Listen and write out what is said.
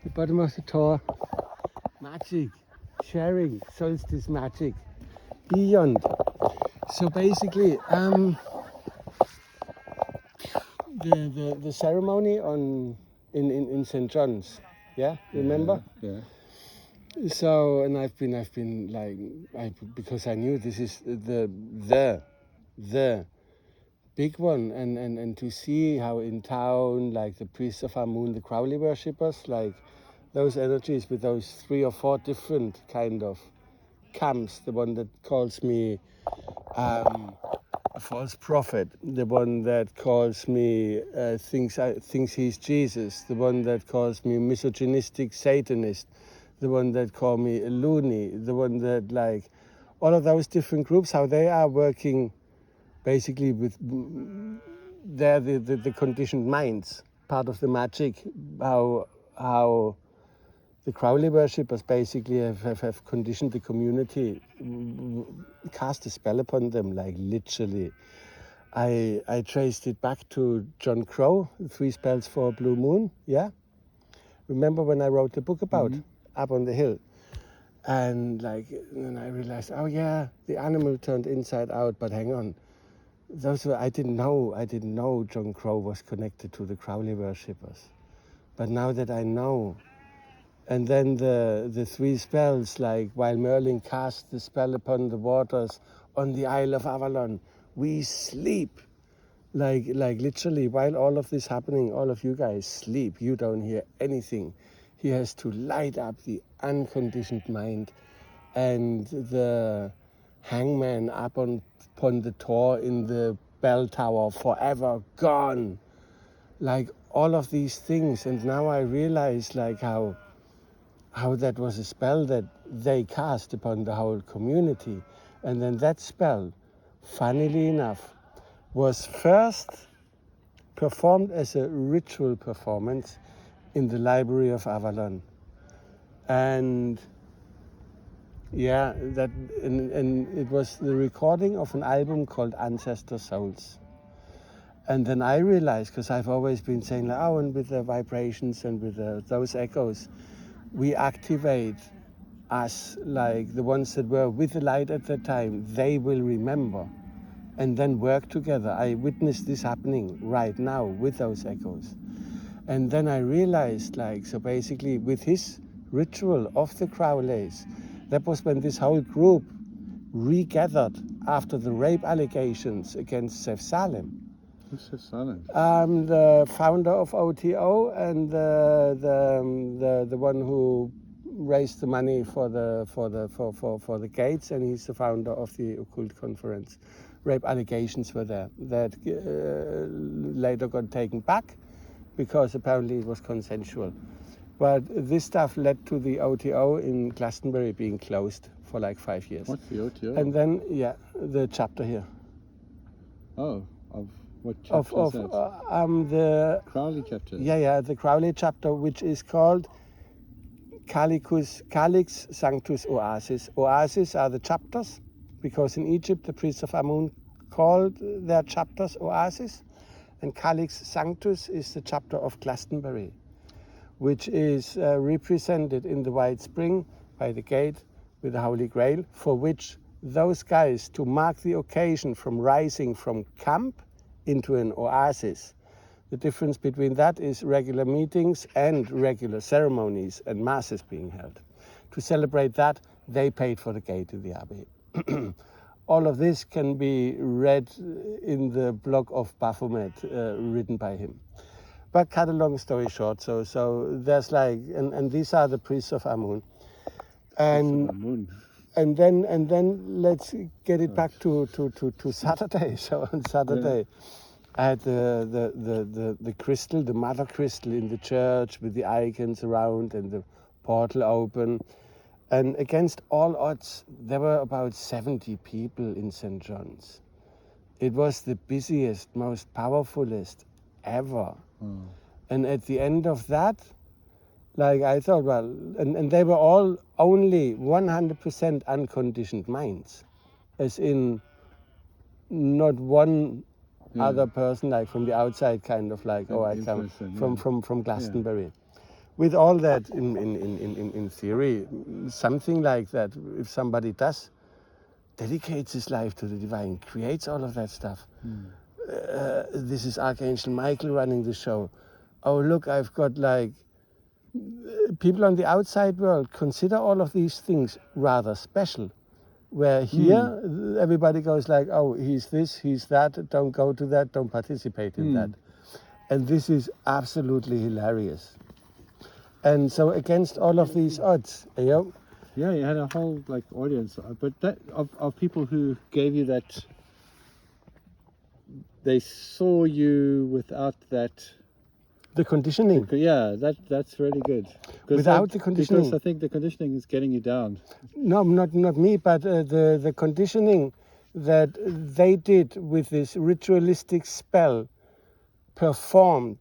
the bottom of the Tor. Magic, sharing, solstice magic, beyond. So basically, the ceremony in St. John's, yeah, remember? Yeah. So, and I've been like, because I knew this is the big one, and to see how in town, like the priests of Amun, the Crowley worshippers, like those energies with those 3 or 4 different kind of camps. The one that calls me a false prophet, the one that calls me thinks he's Jesus, the one that calls me misogynistic Satanist, the one that call me a loony, the one that like all of those different groups, how they are working basically with the conditioned minds, part of the magic, how the Crowley worshippers basically have conditioned the community, cast a spell upon them, like literally. I traced it back to John Crow, 3 Spells for a Blue Moon, yeah? Remember when I wrote the book about Up on the Hill? And like, then I realized, oh yeah, the animal turned inside out, but hang on. I didn't know John Crow was connected to the Crowley worshippers. But now that I know, and then the 3 spells, like while Merlin cast the spell upon the waters on the Isle of Avalon, we sleep. Like literally, while all of this happening, all of you guys sleep. You don't hear anything. He has to light up the unconditioned mind, and the hangman up upon the Tor in the bell tower, forever gone. Like all of these things, and now I realize like how that was a spell that they cast upon the whole community. And then that spell, funnily enough, was first performed as a ritual performance in the Library of Avalon. And yeah, and it was the recording of an album called Ancestor Souls. And then I realized, because I've always been saying, like, oh, and with the vibrations and with those echoes, we activate us, like the ones that were with the light at that time, they will remember and then work together. I witnessed this happening right now with those echoes. And then I realized, like, so basically with his ritual of the Crowleys, that was when this whole group regathered after the rape allegations against Seth Salem. Who's Seth Salem? The founder of OTO and the one who raised the money for the gates, and he's the founder of the Occult Conference. Rape allegations were there that later got taken back because apparently it was consensual. But this stuff led to the OTO in Glastonbury being closed for like 5 years. What's the OTO? And then, yeah, the chapter here. Oh, of what chapter is that? The Crowley chapter. Yeah, the Crowley chapter, which is called Calix Sanctus Oasis. Oasis are the chapters, because in Egypt the priests of Amun called their chapters oasis, and Calix Sanctus is the chapter of Glastonbury, which is represented in the White Spring by the gate with the Holy Grail, for which those guys, to mark the occasion from rising from camp into an oasis. The difference between that is regular meetings and regular ceremonies and masses being held. To celebrate that, they paid for the gate in the Abbey. All of this can be read in the blog of Baphomet, written by him. But cut a long story short, so there's like, and these are the priests of Amun. And then let's get it back to Saturday. So on Saturday, I had the crystal, the mother crystal in the church with the icons around and the portal open. And against all odds, there were about 70 people in St. John's. It was the busiest, most powerfulest ever. And at the end of that, like I thought, well, and they were all only 100% unconditioned minds, as in not one other person, like from the outside, kind of like, I come from Glastonbury. with all that in theory, something like that, if somebody does, dedicates his life to the divine, creates all of that stuff. This is Archangel Michael running the show. Oh, look, I've got like people on the outside world consider all of these things rather special. Where here, everybody goes like, oh, he's this, he's that, don't go to that, don't participate in that. And this is absolutely hilarious. And so against all of these odds, yeah, you had a whole like audience, but that of people who gave you that, they saw you without that. The conditioning. Yeah, that's really good. Without the conditioning. Because I think the conditioning is getting you down. No, not me, but the conditioning that they did with this ritualistic spell performed